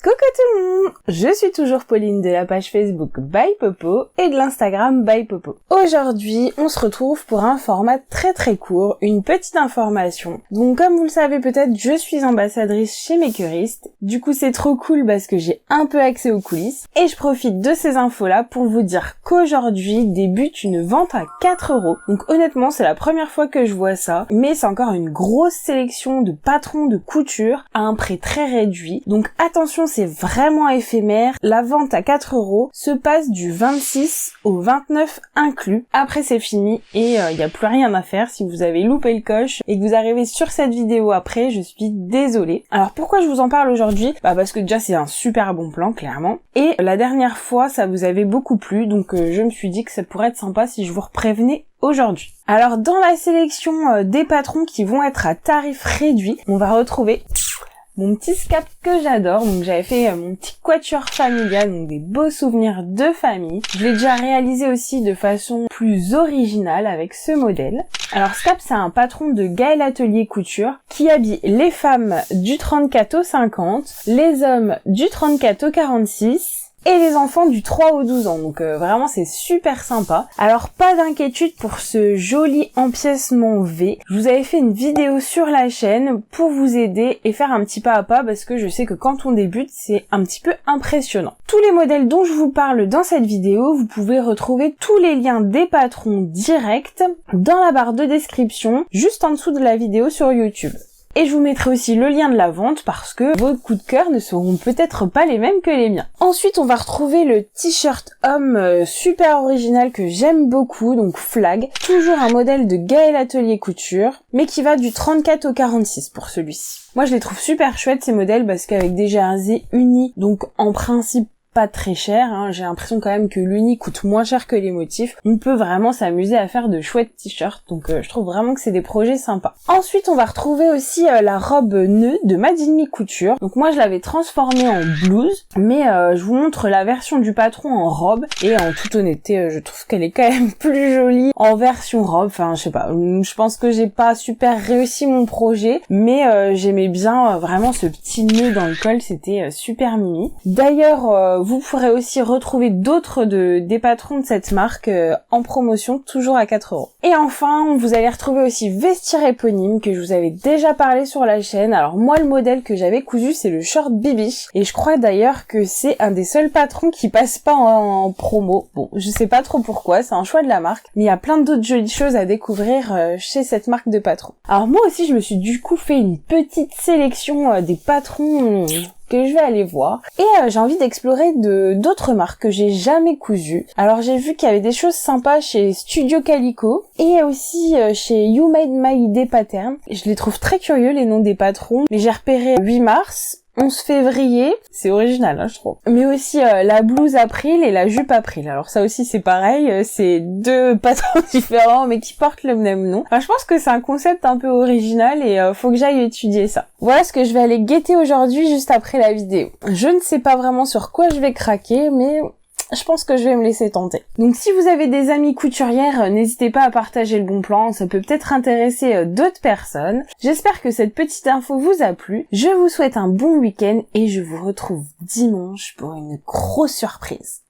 Coucou tout le monde! Je suis toujours Pauline de la page Facebook By Popo et de l'Instagram By Popo. Aujourd'hui, on se retrouve pour un format très court, une petite information. Donc comme vous le savez peut-être, je suis ambassadrice chez Makerist. Du coup c'est trop cool parce que j'ai un peu accès aux coulisses. Et je profite de ces infos-là pour vous dire qu'aujourd'hui débute une vente à 4 €. Donc honnêtement c'est la première fois que je vois ça, mais c'est encore une grosse sélection de patrons de couture à un prix très réduit. Donc attention, c'est vraiment éphémère. La vente à 4 € se passe du 26 au 29 inclus. Après c'est fini et il n'y a plus rien à faire. Si vous avez loupé le coche et que vous arrivez sur cette vidéo après, je suis désolée. Alors pourquoi je vous en parle aujourd'hui ? Parce que déjà c'est un super bon plan clairement. Et la dernière fois ça vous avait beaucoup plu, donc je me suis dit que ça pourrait être sympa si je vous reprévenais aujourd'hui. Alors dans la sélection des patrons qui vont être à tarif réduit, on va retrouver mon petit scap que j'adore. Donc j'avais fait mon petit quatuor familial, donc des beaux souvenirs de famille. Je l'ai déjà réalisé aussi de façon plus originale avec ce modèle. Alors scap, c'est un patron de Gaël Atelier Couture qui habille les femmes du 34 au 50, les hommes du 34 au 46 et les enfants du 3 au 12 ans, donc vraiment c'est super sympa. Alors pas d'inquiétude pour ce joli empiècement V, je vous avais fait une vidéo sur la chaîne pour vous aider et faire un petit pas à pas parce que je sais que quand on débute c'est un petit peu impressionnant. Tous les modèles dont je vous parle dans cette vidéo, vous pouvez retrouver tous les liens des patrons directs dans la barre de description juste en dessous de la vidéo sur YouTube. Et je vous mettrai aussi le lien de la vente parce que vos coups de cœur ne seront peut-être pas les mêmes que les miens. Ensuite, on va retrouver le t-shirt homme super original que j'aime beaucoup, donc Flag. Toujours un modèle de Gaël Atelier Couture, mais qui va du 34 au 46 pour celui-ci. Moi, je les trouve super chouettes ces modèles parce qu'avec des jerseys unis, donc en principe pas très cher, hein. J'ai l'impression quand même que l'uni coûte moins cher que les motifs. On peut vraiment s'amuser à faire de chouettes t-shirts, donc je trouve vraiment que c'est des projets sympas. Ensuite on va retrouver aussi la robe nœud de Madine Mi Couture. Donc moi je l'avais transformée en blouse, mais je vous montre la version du patron en robe, et en toute honnêteté je trouve qu'elle est quand même plus jolie en version robe. Enfin je sais pas, je pense que j'ai pas super réussi mon projet, mais j'aimais bien vraiment ce petit nœud dans le col, c'était super mimi. D'ailleurs vous pourrez aussi retrouver d'autres des patrons de cette marque en promotion, toujours à 4 €. Et enfin, vous allez retrouver aussi Vestiaire éponyme, que je vous avais déjà parlé sur la chaîne. Alors moi, le modèle que j'avais cousu, c'est le short bibiche. Et je crois d'ailleurs que c'est un des seuls patrons qui passe pas en promo. Bon, je sais pas trop pourquoi, c'est un choix de la marque. Mais il y a plein d'autres jolies choses à découvrir chez cette marque de patrons. Alors moi aussi, je me suis du coup fait une petite sélection des patrons que je vais aller voir. Et j'ai envie d'explorer d'autres marques que j'ai jamais cousues. Alors j'ai vu qu'il y avait des choses sympas chez Studio Calico et aussi chez You Made My Day Pattern. Je les trouve très curieux les noms des patrons. Mais j'ai repéré 8 mars, 11 février, c'est original je trouve. Mais aussi la blouse April et la jupe April. Alors ça aussi c'est pareil, c'est deux patrons différents mais qui portent le même nom. Alors je pense que c'est un concept un peu original et faut que j'aille étudier ça. Voilà ce que je vais aller guetter aujourd'hui juste après la vidéo. Je ne sais pas vraiment sur quoi je vais craquer, mais je pense que je vais me laisser tenter. Donc si vous avez des amies couturières, n'hésitez pas à partager le bon plan, ça peut peut-être intéresser d'autres personnes. J'espère que cette petite info vous a plu. Je vous souhaite un bon week-end et je vous retrouve dimanche pour une grosse surprise.